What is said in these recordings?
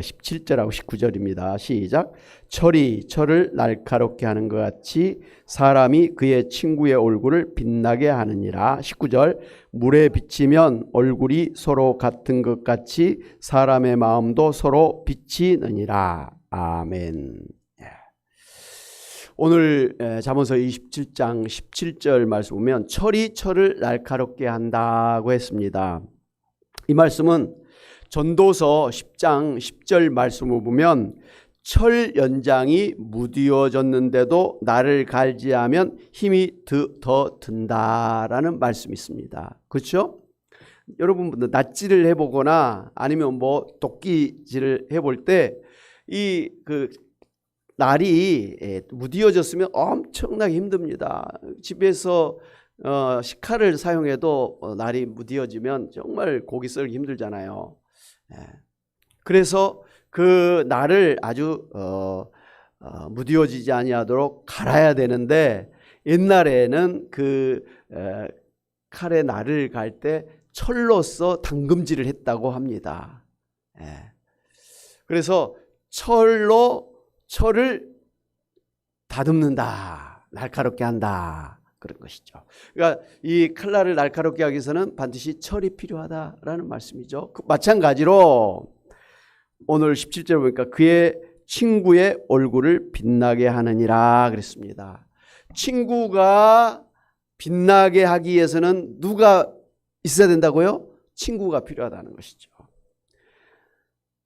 17절하고 19절입니다. 시작. 철이 철을 날카롭게 하는 것 같이 사람이 그의 친구의 얼굴을 빛나게 하느니라. 19절. 물에 비치면 얼굴이 서로 같은 것 같이 사람의 마음도 서로 비치느니라. 아멘. 오늘 잠언서 27장 17절 말씀 보면 철이 철을 날카롭게 한다고 했습니다. 이 말씀은 전도서 10장 10절 말씀을 보면 철 연장이 무디어졌는데도 나를 갈지하면 힘이 더 든다라는 말씀이 있습니다. 그렇죠? 여러분 낫질을 해보거나 아니면 뭐 도끼질을 해볼 때 이 날이 무디어졌으면 엄청나게 힘듭니다. 집에서 식칼을 사용해도 날이 무디어지면 정말 고기 썰기 힘들잖아요. 그래서 그 날을 아주 무디어지지 아니하도록 갈아야 되는데 옛날에는 그 칼의 날을 갈 때 철로서 담금질을 했다고 합니다. 그래서 철로 철을 다듬는다, 날카롭게 한다, 그런 것이죠. 그러니까 이 칼날을 날카롭게 하기 위해서는 반드시 철이 필요하다라는 말씀이죠. 마찬가지로 오늘 17절 보니까 그의 친구의 얼굴을 빛나게 하느니라 그랬습니다. 친구가 빛나게 하기 위해서는 누가 있어야 된다고요? 친구가 필요하다는 것이죠.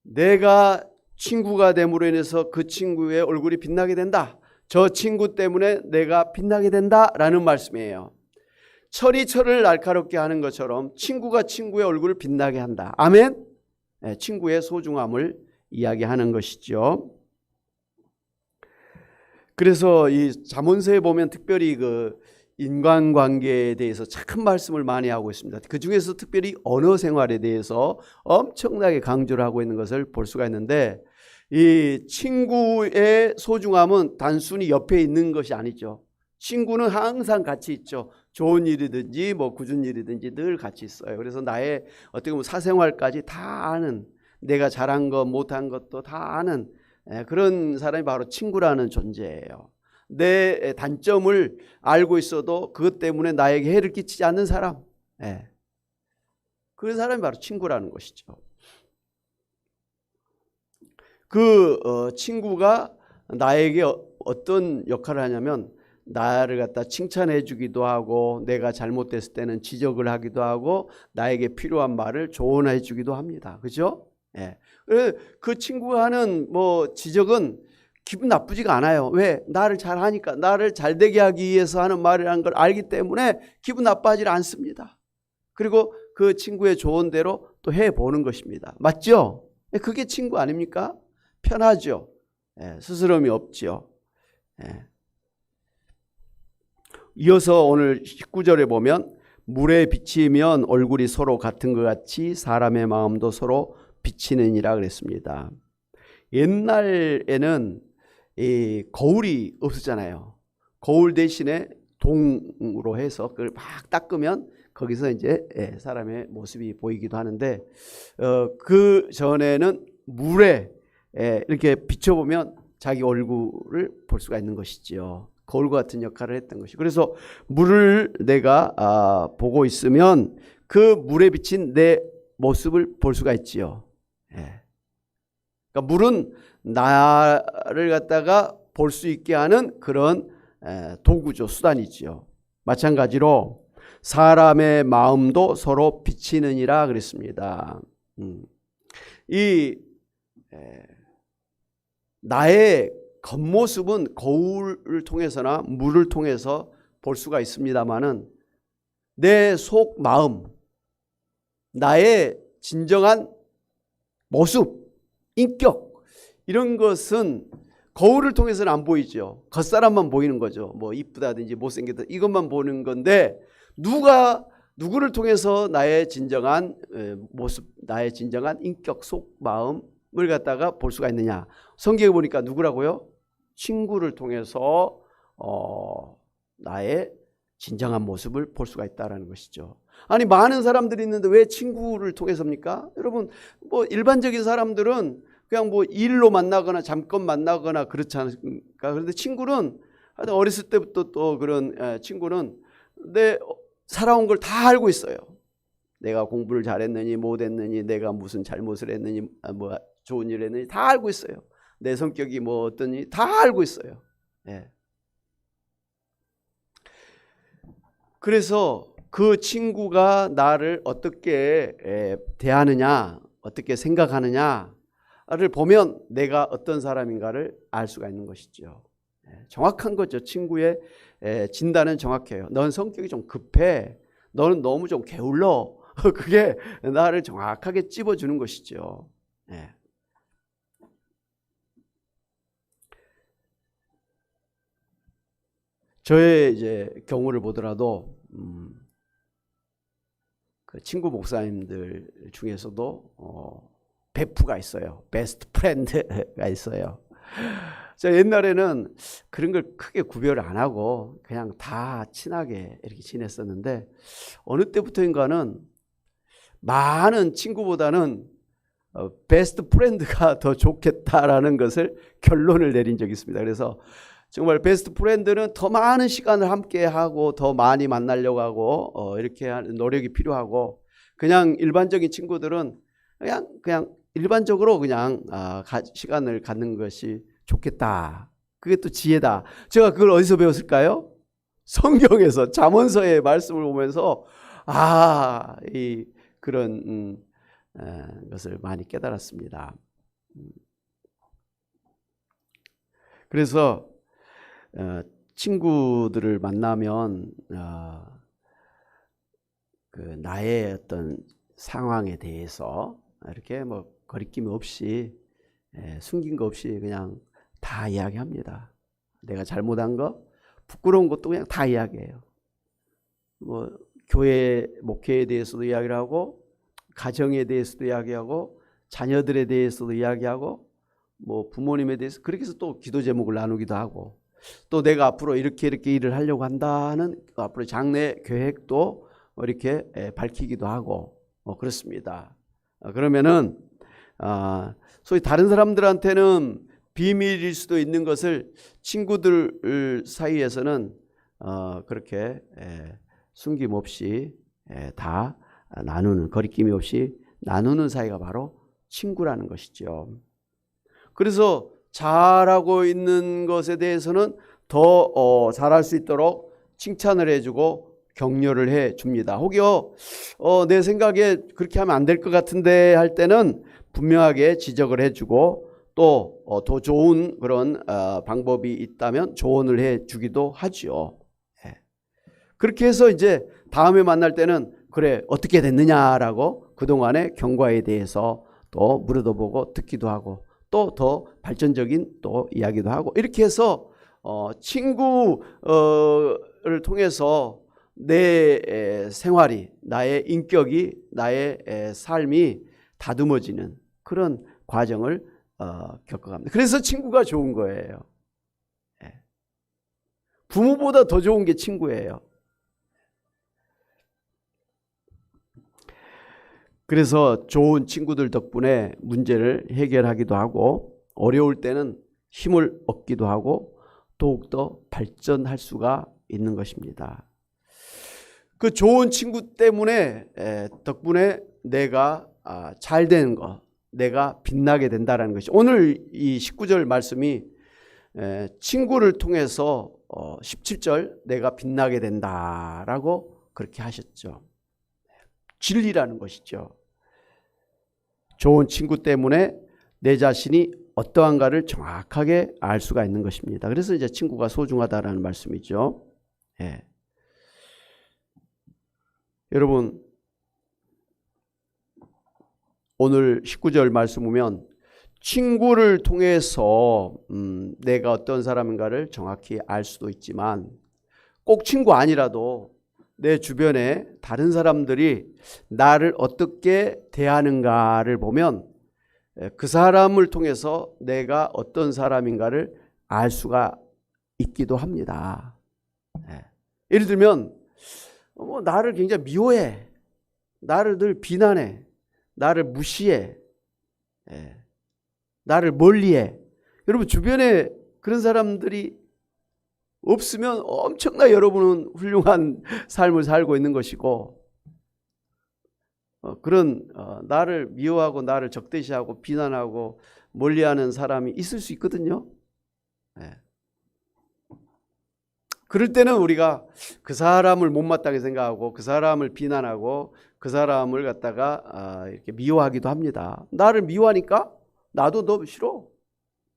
내가 친구가 됨으로 인해서 그 친구의 얼굴이 빛나게 된다. 저 친구 때문에 내가 빛나게 된다라는 말씀이에요. 철이 철을 날카롭게 하는 것처럼 친구가 친구의 얼굴을 빛나게 한다. 아멘. 친구의 소중함을 이야기하는 것이죠. 그래서 이 잠언서에 보면 특별히 그 인간관계에 대해서 참 말씀을 많이 하고 있습니다. 그 중에서 특별히 언어 생활에 대해서 엄청나게 강조를 하고 있는 것을 볼 수가 있는데 이 친구의 소중함은 단순히 옆에 있는 것이 아니죠. 친구는 항상 같이 있죠. 좋은 일이든지 뭐 굳은 일이든지 늘 같이 있어요. 그래서 나의 어떻게 보면 사생활까지 다 아는, 내가 잘한 것 못한 것도 다 아는 그런 사람이 바로 친구라는 존재예요. 내 단점을 알고 있어도 그것 때문에 나에게 해를 끼치지 않는 사람, 그 사람이 바로 친구라는 것이죠. 그 친구가 나에게 어떤 역할을 하냐면 나를 갖다 칭찬해 주기도 하고 내가 잘못됐을 때는 지적을 하기도 하고 나에게 필요한 말을 조언해 주기도 합니다. 그죠? 그 친구가 하는 뭐 지적은 기분 나쁘지가 않아요. 왜? 나를 잘하니까, 나를 잘되게 하기 위해서 하는 말이라는 걸 알기 때문에 기분 나빠하지 않습니다. 그리고 그 친구의 조언대로 또 해보는 것입니다. 맞죠? 그게 친구 아닙니까? 편하죠. 스스럼이 없죠. 이어서 오늘 19절에 보면 물에 비치면 얼굴이 서로 같은 것 같이 사람의 마음도 서로 비치느니라 그랬습니다. 옛날에는 이 거울이 없었잖아요. 거울 대신에 동으로 해서 그걸 막 닦으면 거기서 이제 사람의 모습이 보이기도 하는데 그 전에는 물에 이렇게 비춰보면 자기 얼굴을 볼 수가 있는 것이지요. 거울과 같은 역할을 했던 것이. 그래서 물을 내가 보고 있으면 그 물에 비친 내 모습을 볼 수가 있지요. 그러니까 물은 나를 갖다가 볼 수 있게 하는 그런 도구죠. 수단이지요. 마찬가지로 사람의 마음도 서로 비치느니라 그랬습니다. 나의 겉모습은 거울을 통해서나 물을 통해서 볼 수가 있습니다만은 내 속 마음, 나의 진정한 모습, 인격 이런 것은 거울을 통해서는 안 보이죠. 겉사람만 보이는 거죠. 뭐 이쁘다든지 못생겼다 이것만 보는 건데 누구를 통해서 나의 진정한 모습, 나의 진정한 인격, 속 마음을 갖다가 볼 수가 있느냐. 성경에 보니까 누구라고요? 친구를 통해서 나의 진정한 모습을 볼 수가 있다는 것이죠. 아니 많은 사람들이 있는데 왜 친구를 통해서입니까? 여러분 뭐 일반적인 사람들은 그냥 뭐 일로 만나거나 잠깐 만나거나 그렇지 않습니까? 그런데 친구는 어렸을 때부터 또 그런 친구는 내 살아온 걸 다 알고 있어요. 내가 공부를 잘했느니 못했느니, 내가 무슨 잘못을 했느니, 뭐 좋은 일을 했느니 다 알고 있어요. 내 성격이 뭐 어떠니 다 알고 있어요. 예. 그래서 그 친구가 나를 어떻게 대하느냐, 어떻게 생각하느냐를 보면 내가 어떤 사람인가를 알 수가 있는 것이죠. 정확한 거죠. 친구의 진단은 정확해요. 넌 성격이 좀 급해. 너는 너무 좀 게을러. 그게 나를 정확하게 찝어주는 것이죠. 저의 이제 경우를 보더라도 그 친구 목사님들 중에서도 베프가 있어요. 베스트 프렌드가 있어요. 저 옛날에는 그런 걸 크게 구별을 안 하고 그냥 다 친하게 이렇게 지냈었는데 어느 때부터인가는 많은 친구보다는 베스트 프렌드가 더 좋겠다라는 것을 결론을 내린 적이 있습니다. 그래서 정말 베스트 프렌드는 더 많은 시간을 함께 하고 더 많이 만나려고 하고 이렇게 하는 노력이 필요하고, 그냥 일반적인 친구들은 그냥 일반적으로 그냥 시간을 갖는 것이 좋겠다. 그게 또 지혜다. 제가 그걸 어디서 배웠을까요? 성경에서, 잠언서의 말씀을 보면서 이 그런 것을 많이 깨달았습니다. 그래서 친구들을 만나면 그 나의 어떤 상황에 대해서 이렇게 뭐 거리낌 없이 숨긴 거 없이 그냥 다 이야기합니다. 내가 잘못한 거, 부끄러운 것도 그냥 다 이야기해요. 뭐 교회 목회에 대해서도 이야기를 하고, 가정에 대해서도 이야기하고, 자녀들에 대해서도 이야기하고, 뭐 부모님에 대해서 그렇게 해서 또 기도 제목을 나누기도 하고, 또 내가 앞으로 이렇게 일을 하려고 한다는 앞으로 장래 계획도 이렇게 밝히기도 하고 그렇습니다. 그러면은 소위 다른 사람들한테는 비밀일 수도 있는 것을 친구들 사이에서는 그렇게 숨김없이 다 나누는, 거리낌이 없이 나누는 사이가 바로 친구라는 것이죠. 그래서 잘하고 있는 것에 대해서는 더 잘할 수 있도록 칭찬을 해주고 격려를 해줍니다. 혹여 내 생각에 그렇게 하면 안 될 것 같은데 할 때는 분명하게 지적을 해주고, 또 더 좋은 그런 방법이 있다면 조언을 해주기도 하죠. 그렇게 해서 이제 다음에 만날 때는 그래 어떻게 됐느냐라고 그동안의 경과에 대해서 또 물어보고 듣기도 하고, 또 더 발전적인 또 이야기도 하고, 이렇게 해서 친구를 통해서 내 생활이, 나의 인격이, 나의 삶이 다듬어지는 그런 과정을 겪어갑니다. 그래서 친구가 좋은 거예요. 부모보다 더 좋은 게 친구예요. 그래서 좋은 친구들 덕분에 문제를 해결하기도 하고, 어려울 때는 힘을 얻기도 하고 더욱더 발전할 수가 있는 것입니다. 그 좋은 친구 때문에 덕분에 내가 잘 되는 것, 내가 빛나게 된다는 것이, 오늘 이 19절 말씀이 친구를 통해서 17절 내가 빛나게 된다라고 그렇게 하셨죠. 진리라는 것이죠. 좋은 친구 때문에 내 자신이 어떠한가를 정확하게 알 수가 있는 것입니다. 그래서 이제 친구가 소중하다라는 말씀이죠. 여러분, 오늘 19절 말씀 보면 친구를 통해서 내가 어떤 사람인가를 정확히 알 수도 있지만, 꼭 친구 아니라도 내 주변에 다른 사람들이 나를 어떻게 대하는가를 보면 그 사람을 통해서 내가 어떤 사람인가를 알 수가 있기도 합니다. 예를 들면 나를 굉장히 미워해, 나를 늘 비난해, 나를 무시해. 나를 멀리해. 여러분 주변에 그런 사람들이 없으면 엄청나 여러분은 훌륭한 삶을 살고 있는 것이고, 그런 나를 미워하고 나를 적대시하고 비난하고 멀리하는 사람이 있을 수 있거든요. 네. 그럴 때는 우리가 그 사람을 못마땅하게 생각하고 그 사람을 비난하고 그 사람을 갖다가 이렇게 미워하기도 합니다. 나를 미워하니까 나도 너 싫어.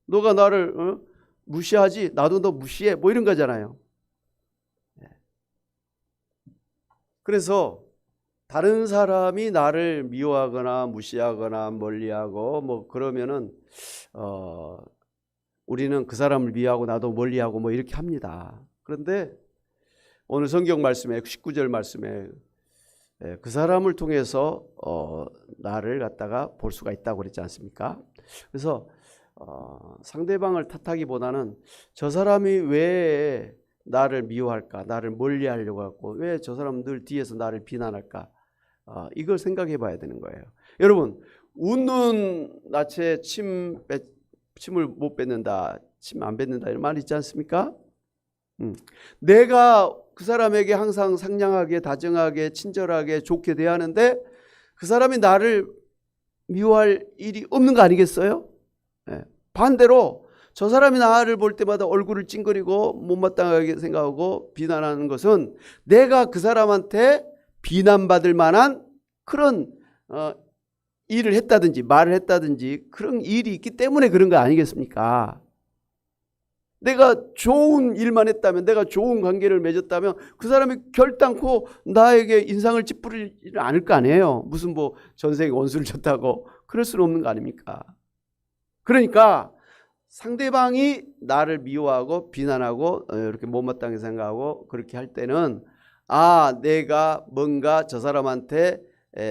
너가 나를 무시하지 나도 너 무시해. 뭐 이런 거잖아요. 그래서 다른 사람이 나를 미워하거나 무시하거나 멀리하고 뭐 그러면은 우리는 그 사람을 미워하고 나도 멀리하고 뭐 이렇게 합니다. 그런데 오늘 성경 말씀에 19절 말씀에 그 사람을 통해서 나를 갖다가 볼 수가 있다고 그랬지 않습니까? 그래서 상대방을 탓하기보다는 저 사람이 왜 나를 미워할까, 나를 멀리하려고 하고 왜 저 사람 늘 뒤에서 나를 비난할까, 이걸 생각해 봐야 되는 거예요. 여러분, 웃는 낯에 침을 못 뱉는다, 침 안 뱉는다 이런 말 있지 않습니까? 내가 그 사람에게 항상 상냥하게 다정하게 친절하게 좋게 대하는데 그 사람이 나를 미워할 일이 없는 거 아니겠어요? 네. 반대로 저 사람이 나를 볼 때마다 얼굴을 찡그리고 못마땅하게 생각하고 비난하는 것은 내가 그 사람한테 비난받을 만한 그런 일을 했다든지 말을 했다든지 그런 일이 있기 때문에 그런 거 아니겠습니까? 내가 좋은 일만 했다면, 내가 좋은 관계를 맺었다면 그 사람이 결단코 나에게 인상을 찌푸리지 않을 거 아니에요. 무슨 뭐 전생에 원수를 졌다고 그럴 수는 없는 거 아닙니까? 그러니까 상대방이 나를 미워하고 비난하고 이렇게 못마땅하게 생각하고 그렇게 할 때는 내가 뭔가 저 사람한테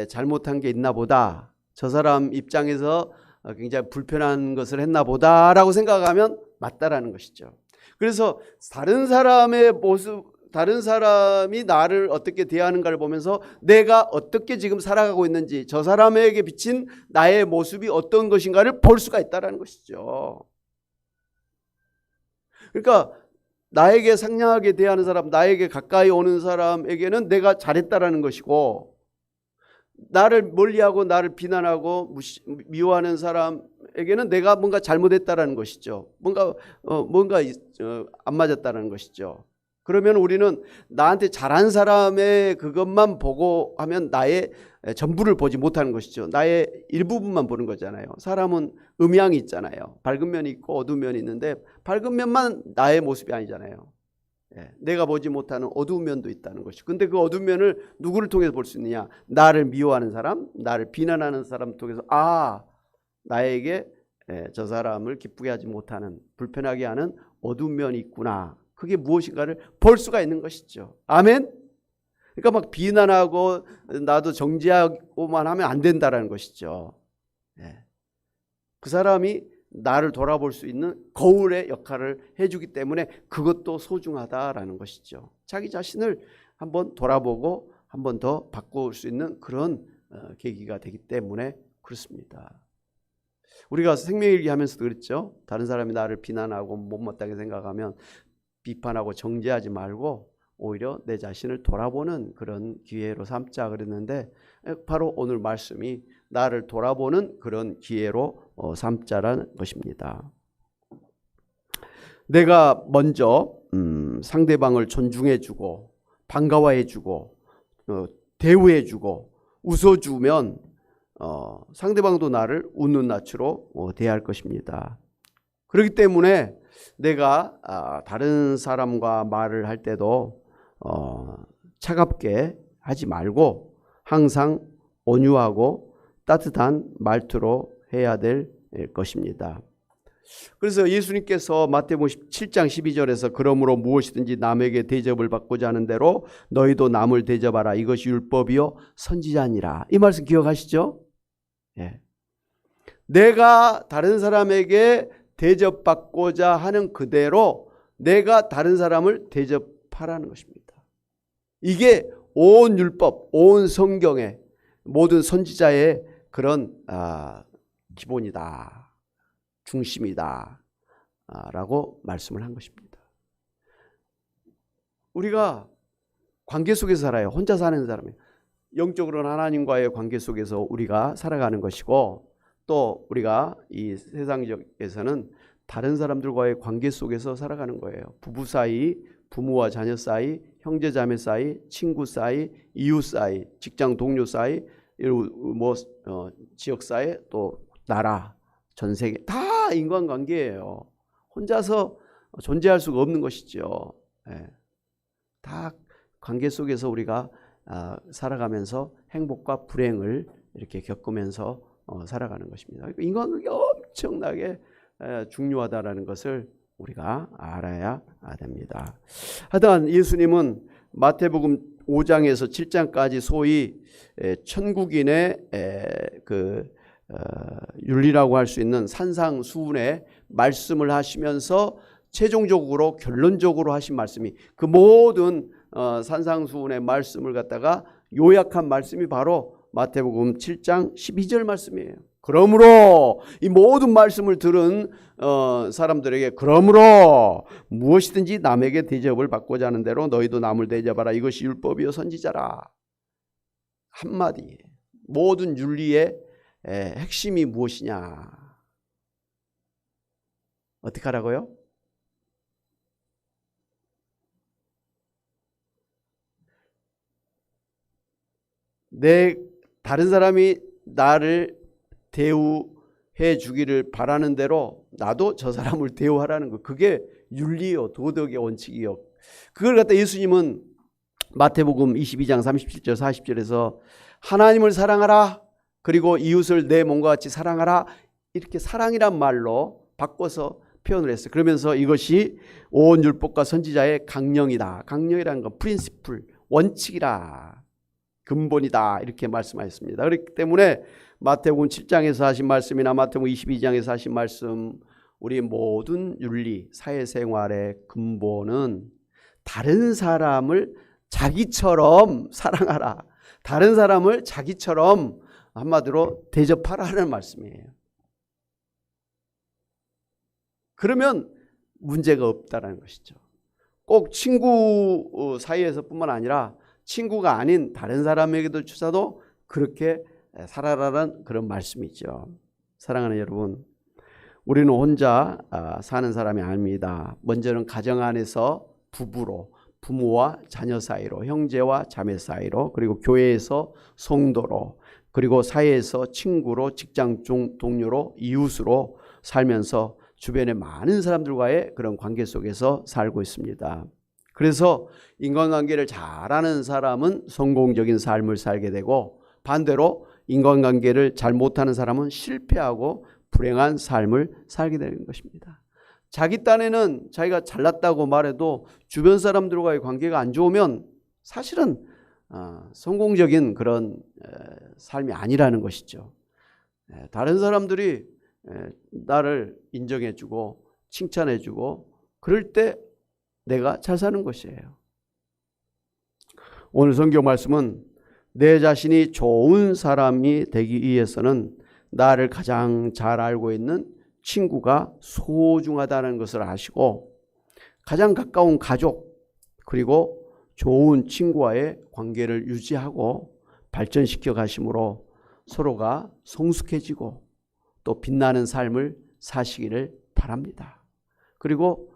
잘못한 게 있나 보다, 저 사람 입장에서 굉장히 불편한 것을 했나 보다라고 생각하면 맞다라는 것이죠. 그래서 다른 사람의 모습, 다른 사람이 나를 어떻게 대하는가를 보면서 내가 어떻게 지금 살아가고 있는지, 저 사람에게 비친 나의 모습이 어떤 것인가를 볼 수가 있다라는 것이죠. 그러니까 나에게 상냥하게 대하는 사람, 나에게 가까이 오는 사람에게는 내가 잘했다라는 것이고, 나를 멀리하고 나를 비난하고 미워하는 사람에게는 내가 뭔가 잘못했다라는 것이죠. 뭔가 안 맞았다는 것이죠. 그러면 우리는 나한테 잘한 사람의 그것만 보고 하면 나의 전부를 보지 못하는 것이죠. 나의 일부분만 보는 거잖아요. 사람은 음양이 있잖아요. 밝은 면이 있고 어두운 면이 있는데 밝은 면만 나의 모습이 아니잖아요. 내가 보지 못하는 어두운 면도 있다는 것이죠. 근데 그 어두운 면을 누구를 통해서 볼 수 있느냐? 나를 미워하는 사람, 나를 비난하는 사람 통해서 나에게 저 사람을 기쁘게 하지 못하는, 불편하게 하는 어두운 면이 있구나. 그게 무엇인가를 볼 수가 있는 것이죠. 아멘? 그러니까 막 비난하고 나도 정죄하고만 하면 안 된다라는 것이죠. 그 사람이 나를 돌아볼 수 있는 거울의 역할을 해주기 때문에 그것도 소중하다라는 것이죠. 자기 자신을 한번 돌아보고 한번 더 바꿀 수 있는 그런 계기가 되기 때문에 그렇습니다. 우리가 생명일기 하면서도 그랬죠. 다른 사람이 나를 비난하고 못마땅하게 생각하면 비판하고 정죄하지 말고 오히려 내 자신을 돌아보는 그런 기회로 삼자 그랬는데, 바로 오늘 말씀이 나를 돌아보는 그런 기회로 삼자라는 것입니다. 내가 먼저 상대방을 존중해주고 반가워해주고 대우해주고 웃어주면 상대방도 나를 웃는 낯으로 대할 것입니다. 그렇기 때문에 내가 다른 사람과 말을 할 때도 차갑게 하지 말고 항상 온유하고 따뜻한 말투로 해야 될 것입니다. 그래서 예수님께서 마태복음 7장 12절에서 그러므로 무엇이든지 남에게 대접을 받고자 하는 대로 너희도 남을 대접하라. 이것이 율법이요 선지자니라. 이 말씀 기억하시죠? 내가 다른 사람에게 대접받고자 하는 그대로 내가 다른 사람을 대접하라는 것입니다. 이게 온 율법, 온 성경의 모든 선지자의 그런 기본이다. 중심이다 라고 말씀을 한 것입니다. 우리가 관계 속에서 살아요. 혼자 사는 사람이에요. 영적으로는 하나님과의 관계 속에서 우리가 살아가는 것이고, 또 우리가 이 세상에서는 다른 사람들과의 관계 속에서 살아가는 거예요. 부부 사이, 부모와 자녀 사이, 형제 자매 사이, 친구 사이, 이웃 사이, 직장 동료 사이, 지역 사이, 또 나라, 전 세계 다 인간관계예요. 혼자서 존재할 수가 없는 것이죠. 다 관계 속에서 우리가 살아가면서 행복과 불행을 이렇게 겪으면서 살아가는 것입니다. 인간관계 엄청나게 중요하다라는 것을 우리가 알아야 됩니다. 하여튼 예수님은 마태복음 5장에서 7장까지 소위 천국인의 윤리라고 할 수 있는 산상수훈의 말씀을 하시면서 최종적으로 결론적으로 하신 말씀이, 그 모든 산상수훈의 말씀을 갖다가 요약한 말씀이 바로 마태복음 7장 12절 말씀이에요. 그러므로 이 모든 말씀을 들은 사람들에게, 그러므로 무엇이든지 남에게 대접을 받고자 하는 대로 너희도 남을 대접하라. 이것이 율법이요 선지자라. 한마디. 모든 윤리의 핵심이 무엇이냐? 어떻게 하라고요? 다른 사람이 나를 대우해 주기를 바라는 대로 나도 저 사람을 대우하라는 거. 그게 윤리요, 도덕의 원칙이요. 그걸 갖다 예수님은 마태복음 22장 37절 40절에서 하나님을 사랑하라, 그리고 이웃을 내 몸과 같이 사랑하라, 이렇게 사랑이란 말로 바꿔서 표현을 했어요. 그러면서 이것이 온 율법과 선지자의 강령이다. 강령이라는 건 프린시플, 원칙이라, 근본이다, 이렇게 말씀하셨습니다. 그렇기 때문에 마태복음 7장에서 하신 말씀이나 마태복음 22장에서 하신 말씀, 우리 모든 윤리, 사회생활의 근본은 다른 사람을 자기처럼 사랑하라, 다른 사람을 자기처럼 한마디로 대접하라는 말씀이에요. 그러면 문제가 없다는 것이죠. 꼭 친구 사이에서뿐만 아니라 친구가 아닌 다른 사람에게도 주사도 그렇게 살아라는 그런 말씀이죠. 사랑하는 여러분, 우리는 혼자 사는 사람이 아닙니다. 먼저는 가정 안에서 부부로, 부모와 자녀 사이로, 형제와 자매 사이로, 그리고 교회에서 성도로, 그리고 사회에서 친구로, 직장 동료로, 이웃으로 살면서 주변의 많은 사람들과의 그런 관계 속에서 살고 있습니다. 그래서 인간관계를 잘하는 사람은 성공적인 삶을 살게 되고, 반대로 인간관계를 잘 못하는 사람은 실패하고 불행한 삶을 살게 되는 것입니다. 자기 딴에는 자기가 잘났다고 말해도 주변 사람들과의 관계가 안 좋으면 사실은 성공적인 그런 삶이 아니라는 것이죠. 다른 사람들이 나를 인정해주고 칭찬해주고 그럴 때 내가 잘 사는 것이에요. 오늘 성경 말씀은 내 자신이 좋은 사람이 되기 위해서는 나를 가장 잘 알고 있는 친구가 소중하다는 것을 아시고, 가장 가까운 가족, 그리고 좋은 친구와의 관계를 유지하고 발전시켜 가심으로 서로가 성숙해지고 또 빛나는 삶을 사시기를 바랍니다. 그리고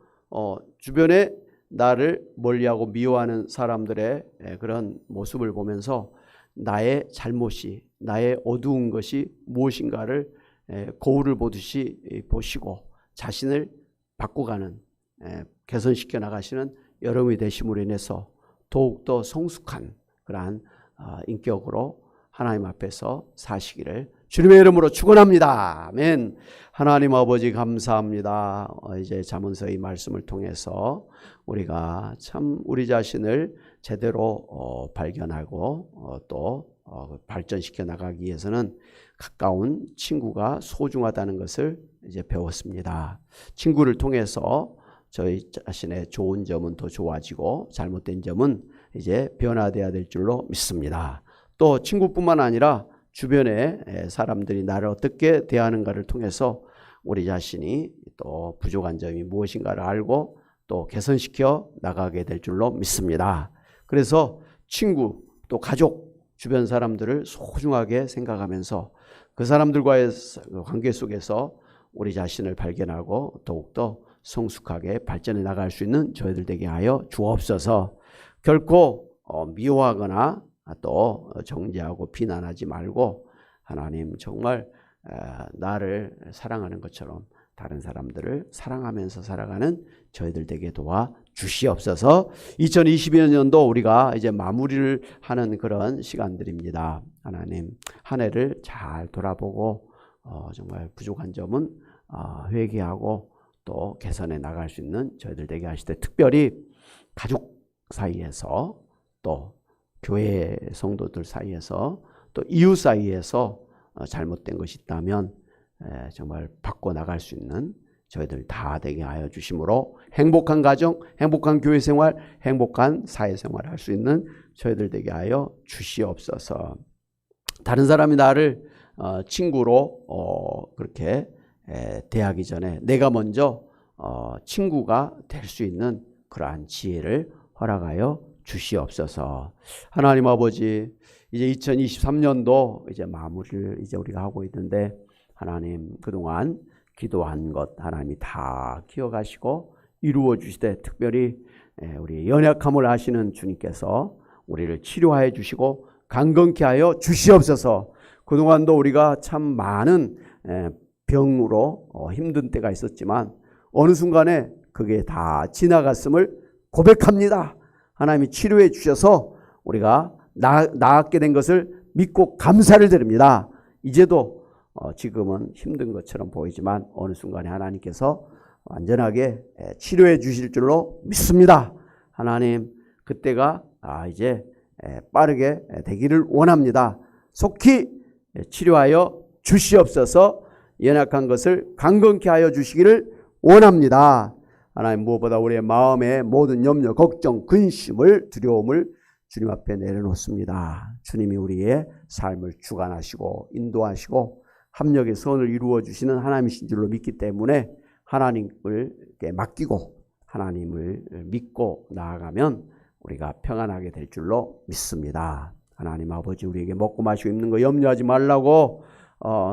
주변에 나를 멀리하고 미워하는 사람들의 그런 모습을 보면서 나의 잘못이, 나의 어두운 것이 무엇인가를 거울을 보듯이 보시고 자신을 바꿔가는, 개선시켜 나가시는 여러분이 되심으로 인해서 더욱더 성숙한 그러한 인격으로 하나님 앞에서 사시기를 주님의 이름으로 축원합니다. 아멘. 하나님 아버지 감사합니다. 이제 잠언서의 말씀을 통해서 우리가 참 우리 자신을 제대로 발견하고 또 발전시켜 나가기 위해서는 가까운 친구가 소중하다는 것을 이제 배웠습니다. 친구를 통해서 저희 자신의 좋은 점은 더 좋아지고 잘못된 점은 이제 변화되어야 될 줄로 믿습니다. 또 친구뿐만 아니라 주변의 사람들이 나를 어떻게 대하는가를 통해서 우리 자신이 또 부족한 점이 무엇인가를 알고 또 개선시켜 나가게 될 줄로 믿습니다. 그래서 친구, 또 가족, 주변 사람들을 소중하게 생각하면서 그 사람들과의 관계 속에서 우리 자신을 발견하고 더욱더 성숙하게 발전해 나갈 수 있는 저희들 되게 하여 주옵소서. 결코 미워하거나 또 정죄하고 비난하지 말고 하나님 정말 나를 사랑하는 것처럼 다른 사람들을 사랑하면서 살아가는 저희들 되게 도와 주시옵소서. 2022년도 우리가 이제 마무리를 하는 그런 시간들입니다. 하나님 한 해를 잘 돌아보고 정말 부족한 점은 회개하고 또 개선해 나갈 수 있는 저희들 되게 하시되, 특별히 가족 사이에서 또 교회 성도들 사이에서 또 이웃 사이에서 잘못된 것이 있다면 정말 바꿔 나갈 수 있는 저희들 다 되게 하여 주심으로 행복한 가정, 행복한 교회 생활, 행복한 사회 생활을 할 수 있는 저희들 되게 하여 주시옵소서. 다른 사람이 나를 친구로 그렇게 대하기 전에 내가 먼저 친구가 될 수 있는 그러한 지혜를 허락하여 주시옵소서. 하나님 아버지, 이제 2023년도 이제 마무리를 이제 우리가 하고 있는데, 하나님 그동안 기도한 것 하나님이 다 기억하시고 이루어 주시되, 특별히 우리 연약함을 아시는 주님께서 우리를 치료하여 주시고 강건케 하여 주시옵소서. 그동안도 우리가 참 많은 병으로 힘든 때가 있었지만 어느 순간에 그게 다 지나갔음을 고백합니다. 하나님이 치료해 주셔서 우리가 나았게 된 것을 믿고 감사를 드립니다. 이제도 지금은 힘든 것처럼 보이지만 어느 순간에 하나님께서 완전하게 치료해 주실 줄로 믿습니다. 하나님 그때가 이제 빠르게 되기를 원합니다. 속히 치료하여 주시옵소서. 연약한 것을 강건케 하여 주시기를 원합니다. 하나님 무엇보다 우리의 마음의 모든 염려, 걱정, 근심을, 두려움을 주님 앞에 내려놓습니다. 주님이 우리의 삶을 주관하시고 인도하시고 합력의 선을 이루어 주시는 하나님이신 줄로 믿기 때문에 하나님을 맡기고 하나님을 믿고 나아가면 우리가 평안하게 될 줄로 믿습니다. 하나님 아버지, 우리에게 먹고 마시고 입는 거 염려하지 말라고,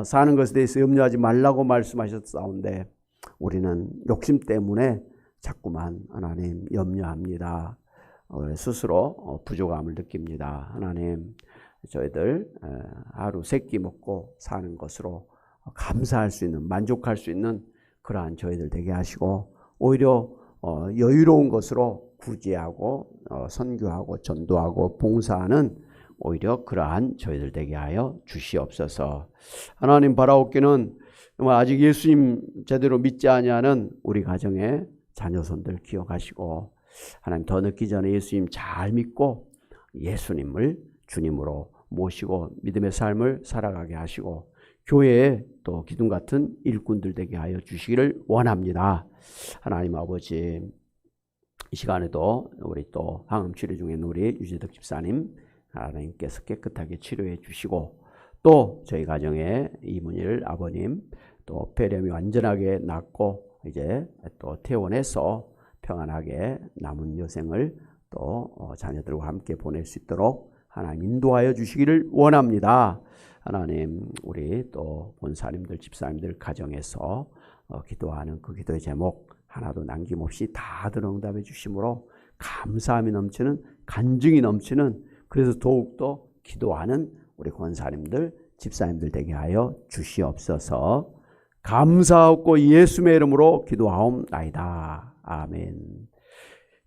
사는 것에 대해서 염려하지 말라고 말씀하셨사온데 우리는 욕심 때문에 자꾸만 하나님 염려합니다. 스스로 부족함을 느낍니다. 하나님, 저희들 하루 세 끼 먹고 사는 것으로 감사할 수 있는, 만족할 수 있는 그러한 저희들 되게 하시고, 오히려 여유로운 것으로 구제하고 선교하고 전도하고 봉사하는 오히려 그러한 저희들 되게 하여 주시옵소서. 하나님, 바라옵기는 아직 예수님 제대로 믿지 아니하는 우리 가정의 자녀손들 기억하시고, 하나님 더 늦기 전에 예수님 잘 믿고 예수님을 주님으로 모시고 믿음의 삶을 살아가게 하시고, 교회에 또 기둥 같은 일꾼들 되게 하여 주시기를 원합니다. 하나님 아버지, 이 시간에도 우리 또 항암 치료 중에 있는 우리 유재덕 집사님 하나님께서 깨끗하게 치료해 주시고, 또 저희 가정의 이문일 아버님 또 폐렴이 완전하게 낫고 이제 또 퇴원해서 평안하게 남은 여생을 또 자녀들과 함께 보낼 수 있도록 하나님 인도하여 주시기를 원합니다. 하나님, 우리 또 본사님들, 집사님들 가정에서 기도하는 그 기도의 제목 하나도 남김없이 다들 응답해 주심으로 감사함이 넘치는, 간증이 넘치는, 그래서 더욱더 기도하는 우리 권사님들, 집사님들 되게 하여 주시옵소서. 감사하고 예수의 이름으로 기도하옵나이다. 아멘.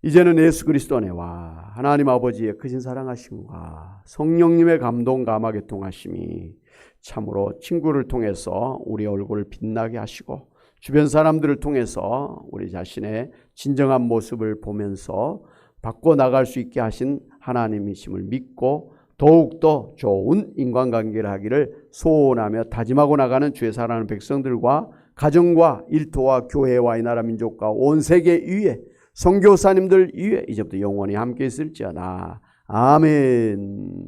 이제는 예수 그리스도 안에와 하나님 아버지의 크신 사랑하심과 성령님의 감동 감화의 통하심이 참으로 친구를 통해서 우리 얼굴을 빛나게 하시고, 주변 사람들을 통해서 우리 자신의 진정한 모습을 보면서 바꿔 나갈 수 있게 하신 하나님이심을 믿고 더욱더 좋은 인간관계를 하기를 소원하며 다짐하고 나가는 주의 사랑하는 백성들과 가정과 일터와 교회와 이 나라 민족과 온 세계 위에 선교사님들 위에 이제부터 영원히 함께 있을지어다. 아멘.